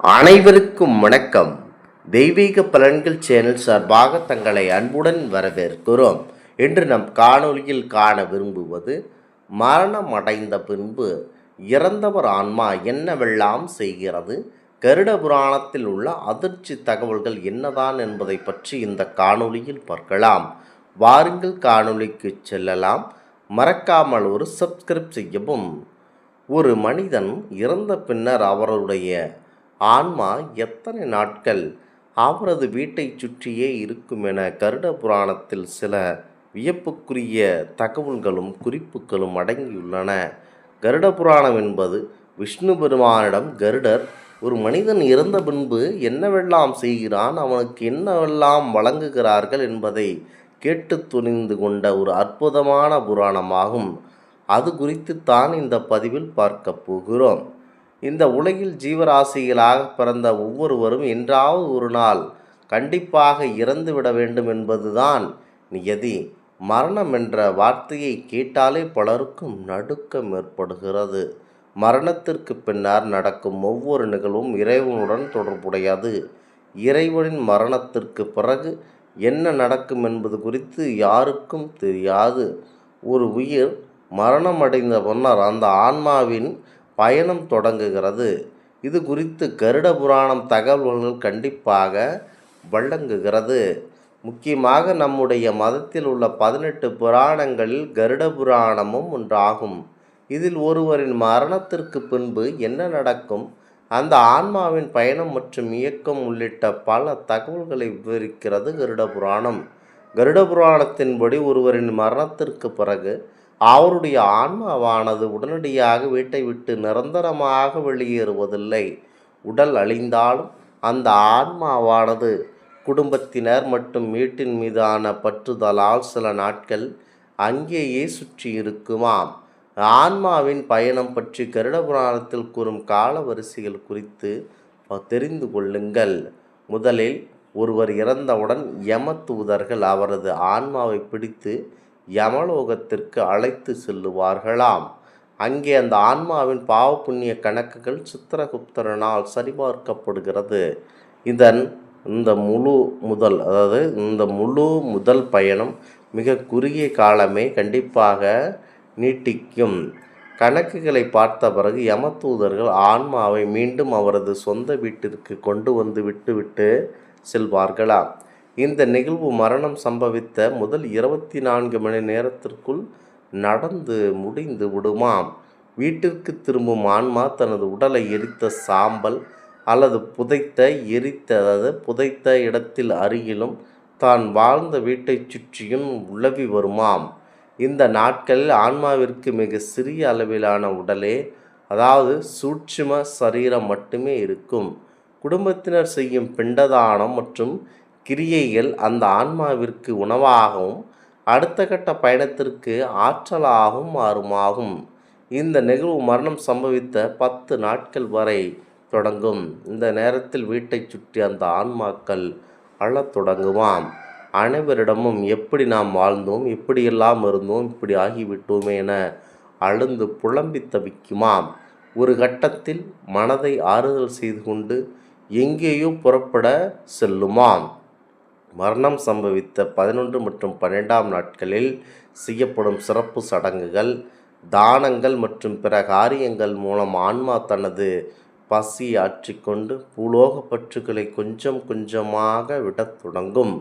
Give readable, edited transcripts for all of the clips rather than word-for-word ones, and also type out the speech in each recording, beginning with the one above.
அனைவருக்கும் வணக்கம். தெய்வீக பலன்கள் சேனல் சார்பாக தங்களை அன்புடன் வரவேற்கிறோம். இன்று நம் காணொளியில் காண விரும்புவது, மரணம் அடைந்த பின்பு இறந்தவர் ஆன்மா என்னவெல்லாம் செய்கிறது, கருட புராணத்தில் உள்ள அதிர்ச்சி தகவல்கள் என்னதான் என்பதை பற்றி இந்த காணொளியில் பார்க்கலாம். வாருங்கள் காணொளிக்கு செல்லலாம். மறக்காமல் ஒரு சப்ஸ்கிரைப் செய்யவும். ஒரு மனிதன் இறந்த பின்னர் அவருடைய ஆன்மா எத்தனை நாட்கள் அவரது வீட்டை சுற்றியே இருக்கும் என கருட புராணத்தில் சில வியப்புக்குரிய தகவல்களும் குறிப்புகளும் அடங்கியுள்ளன. கருட புராணம் என்பது விஷ்ணு பெருமானிடம் கருடர் ஒரு மனிதன் இறந்த பின்பு என்னவெல்லாம் செய்கிறான், அவனுக்கு என்னவெல்லாம் வழங்குகிறார்கள் என்பதை கேட்டு துணிந்து கொண்ட ஒரு அற்புதமான புராணமாகும். அது குறித்து தான் இந்த பதிவில் பார்க்க போகிறோம். இந்த உலகில் ஜீவராசிகளாக பிறந்த ஒவ்வொருவரும் என்றாவது ஒரு நாள் கண்டிப்பாக இறந்துவிட வேண்டும் என்பதுதான் நியதி. மரணம் என்ற வார்த்தையை கேட்டாலே பலருக்கும் நடுக்கம் ஏற்படுகிறது. மரணத்திற்கு பின்னர் நடக்கும் ஒவ்வொரு நிகழ்வும் இறைவனுடன் தொடர்புடையது. இறைவனின் மரணத்திற்கு பிறகு என்ன நடக்கும் என்பது குறித்து யாருக்கும் தெரியாது. ஒரு உயிர் மரணமடைந்த பின்னர் அந்த ஆன்மாவின் பயணம் தொடங்குகிறது. இது குறித்து கருட புராணம் தகவல்கள் கண்டிப்பாக வழங்குகிறது. முக்கியமாக நம்முடைய மதத்தில் உள்ள 18 புராணங்களில் கருட புராணமும் ஒன்றாகும். இதில் ஒருவரின் மரணத்திற்கு பின்பு என்ன நடக்கும், அந்த ஆன்மாவின் பயணம் மற்றும் இயக்கம் உள்ளிட்ட பல தகவல்களை விவரிக்கிறது கருட புராணம். கருட புராணத்தின்படி ஒருவரின் மரணத்திற்கு பிறகு அவருடைய ஆன்மாவானது உடனடியாக வீட்டை விட்டு நிரந்தரமாக வெளியேறுவதில்லை. உடல் அழிந்தாலும் அந்த ஆன்மாவானது குடும்பத்தினர் மற்றும் வீட்டின் மீதான பற்றுதலால் சில நாட்கள் அங்கேயே சுற்றி இருக்குமாம். ஆன்மாவின் பயணம் பற்றி கருட புராணத்தில் கூறும் கால வரிசைகள் குறித்து தெரிந்து கொள்ளுங்கள். முதலில் ஒருவர் இறந்தவுடன் யம தூதர்கள் அவரது ஆன்மாவை பிடித்து யமலோகத்திற்கு அழைத்து செல்லுவார்களாம். அங்கே அந்த ஆன்மாவின் பாவ புண்ணிய கணக்குகள் சித்திரகுப்தரனால் சரிபார்க்கப்படுகிறது. இந்த முழு முதல் பயணம் மிக குறுகிய காலமே கண்டிப்பாக நீட்டிக்கும். கணக்குகளை பார்த்த பிறகு யமதூதர்கள் ஆன்மாவை மீண்டும் அவரது சொந்த வீட்டிற்கு கொண்டு வந்து விட்டுவிட்டு செல்வார்களாம். இந்த நிகழ்வு மரணம் சம்பவித்த முதல் 24 மணி நேரத்திற்குள் நடந்து முடிந்து விடுமாம். வீட்டிற்கு திரும்பும் ஆன்மா தனது உடலை எரித்த சாம்பல் அல்லது புதைத்த இடத்தில் அருகிலும் தான் வாழ்ந்த வீட்டை சுற்றியும் உலவி வருமாம். இந்த நாட்களில் ஆன்மாவிற்கு மிக சிறிய அளவிலான உடலே, அதாவது சூட்சும சரீரம் மட்டுமே இருக்கும். குடும்பத்தினர் செய்யும் பிண்டதானம் மற்றும் கிரியைகள் அந்த ஆன்மாவிற்கு உணவாகவும் அடுத்த கட்ட பயணத்திற்கு ஆற்றலாகவும் மாறுமாகும். இந்த நிகழ்வு மரணம் சம்பவித்த 10 நாட்கள் வரை தொடங்கும். இந்த நேரத்தில் வீட்டை சுற்றி அந்த ஆன்மாக்கள் அழத் தொடங்குமாம். அனைவரிடமும் எப்படி நாம் வாழ்ந்தோம், எப்படியெல்லாம் இருந்தோம், இப்படி ஆகிவிட்டோமே என அழுந்து புலம்பி தவிக்குமாம். ஒரு கட்டத்தில் மனதை ஆறுதல் செய்து கொண்டு எங்கேயோ புறப்பட செல்லுமாம். மரணம் சம்பவித்த 11 மற்றும் 12ஆம் நாட்களில் செய்யப்படும் சிறப்பு சடங்குகள், தானங்கள் மற்றும் பிற காரியங்கள் மூலம் ஆன்மா தனது பசியை ஆற்றிக்கொண்டு பூலோக பற்றுகளை கொஞ்சம் கொஞ்சமாக விடத் தொடங்கும்.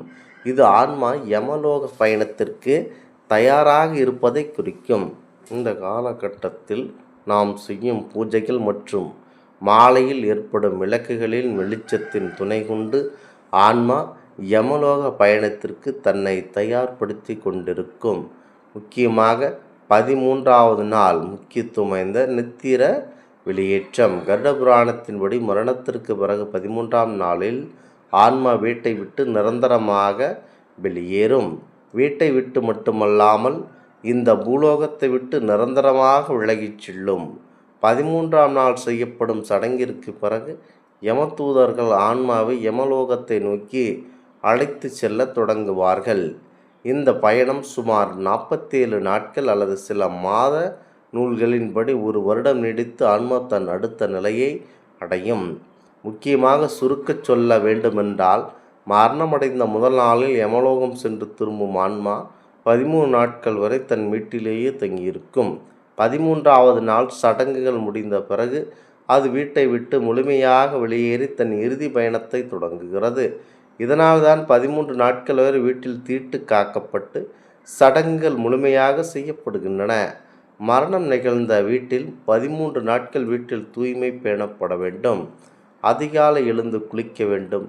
இது ஆன்மா யமலோக பயணத்திற்கு தயாராக இருப்பதை குறிக்கும். இந்த காலகட்டத்தில் நாம் செய்யும் பூஜைகள் மற்றும் மாலையில் ஏற்படும் விளக்குகளின் வெளிச்சத்தின் துணை கொண்டு ஆன்மா யமலோக பயணத்திற்கு தன்னை தயார்படுத்தி கொண்டிருக்கும். முக்கியமாக 13ஆவது நாள் முக்கியத்துவம் வாய்ந்த நித்திர வெளியேற்றம். கருட புராணத்தின்படி மரணத்திற்கு பிறகு 13ஆம் நாளில் ஆன்மா வீட்டை விட்டு நிரந்தரமாக வெளியேறும். வீட்டை விட்டு மட்டுமல்லாமல் இந்த பூலோகத்தை விட்டு நிரந்தரமாக விலகிச் செல்லும். 13ஆம் நாள் செய்யப்படும் சடங்கிற்கு பிறகு யமதூதர்கள் ஆன்மாவை யமலோகத்தை நோக்கி அழைத்து செல்ல தொடங்குவார்கள். இந்த பயணம் சுமார் 47 நாட்கள் அல்லது சில மாத நூல்களின்படி 1 வருடம் நீடித்து ஆன்மா தன் அடுத்த நிலையை அடையும். முக்கியமாக சுருக்கச் சொல்ல வேண்டுமென்றால், மரணமடைந்த முதல் நாளில் யமலோகம் சென்று திரும்பும் ஆன்மா 13 நாட்கள் வரை தன் வீட்டிலேயே தங்கியிருக்கும். 13வது நாள் சடங்குகள் முடிந்த பிறகு அது வீட்டை விட்டு முழுமையாக வெளியேறி தன் இறுதி பயணத்தை தொடங்குகிறது. இதனால்தான் 13 நாட்கள் வரை வீட்டில் தீட்டு காக்கப்பட்டு சடங்குகள் முழுமையாக செய்யப்படுகின்றன. மரணம் நிகழ்ந்த வீட்டில் 13 நாட்கள் வீட்டில் தூய்மை பேணப்பட வேண்டும். அதிகாலை எழுந்து குளிக்க வேண்டும்.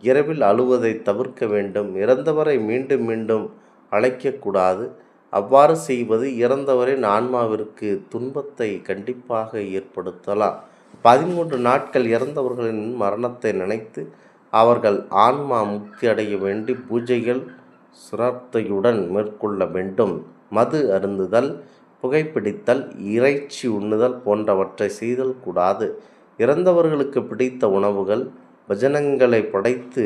இரவில் அழுவதை தவிர்க்க வேண்டும். இறந்தவரை மீண்டும் மீண்டும் அழைக்கக்கூடாது. அவ்வாறு செய்வது இறந்தவரின் ஆன்மாவிற்கு துன்பத்தை கண்டிப்பாக ஏற்படுத்தலாம். 13 நாட்கள் இறந்தவர்களின் மரணத்தை நினைத்து அவர்கள் ஆன்மா முக்தி அடைய வேண்டி பூஜைகள் சிரத்தையுடன் மேற்கொள்ள வேண்டும். மது அருந்துதல், புகைப்பிடித்தல், இறைச்சி உண்ணுதல் போன்றவற்றை செய்தல் கூடாது. இறந்தவர்களுக்கு பிடித்த உணவுகள், பஜனங்களை படைத்து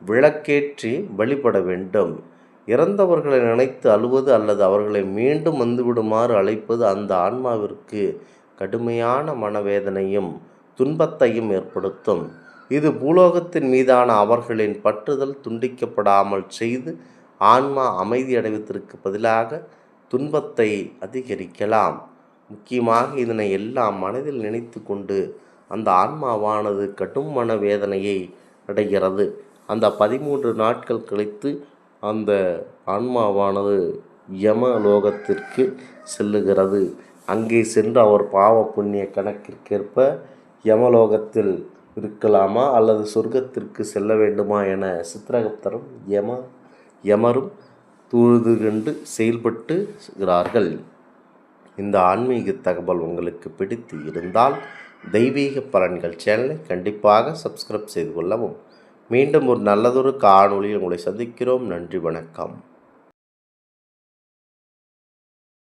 விளக்கேற்றி வழிபட வேண்டும். இறந்தவர்களை நினைத்து அழுவது அல்லது அவர்களை மீண்டும் வந்துவிடுமாறு அழைப்பது அந்த ஆன்மாவிற்கு கடுமையான மனவேதனையும் துன்பத்தையும் ஏற்படுத்தும். இது பூலோகத்தின் மீதான அவர்களின் பற்றுதல் துண்டிக்கப்படாமல் செய்து ஆன்மா அமைதியடைவதற்கு பதிலாக துன்பத்தை அதிகரிக்கலாம். முக்கியமாக இதனை எல்லாம் மனதில் நினைத்து கொண்டு அந்த ஆன்மாவானது கடும் மனவேதனையை அடைகிறது. அந்த 13 நாட்கள் கழித்து அந்த ஆன்மாவானது யமலோகத்திற்கு செல்லுகிறது. அங்கே சென்று அவர் பாவ புண்ணிய கணக்கிற்கேற்ப யமலோகத்தில் இருக்கலாமா அல்லது சொர்க்கத்திற்கு செல்ல வேண்டுமா என சித்திரகுப்தரும் யமரும் தூது கண்டு செயல்பட்டுகிறார்கள். இந்த ஆன்மீக தகவல் உங்களுக்கு பிடித்து இருந்தால் தெய்வீக பலன்கள் சேனலை கண்டிப்பாக சப்ஸ்கிரைப் செய்து கொள்ளவும். மீண்டும் ஒரு நல்லதொரு காணொளியில் உங்களை சந்திக்கிறோம். நன்றி, வணக்கம்.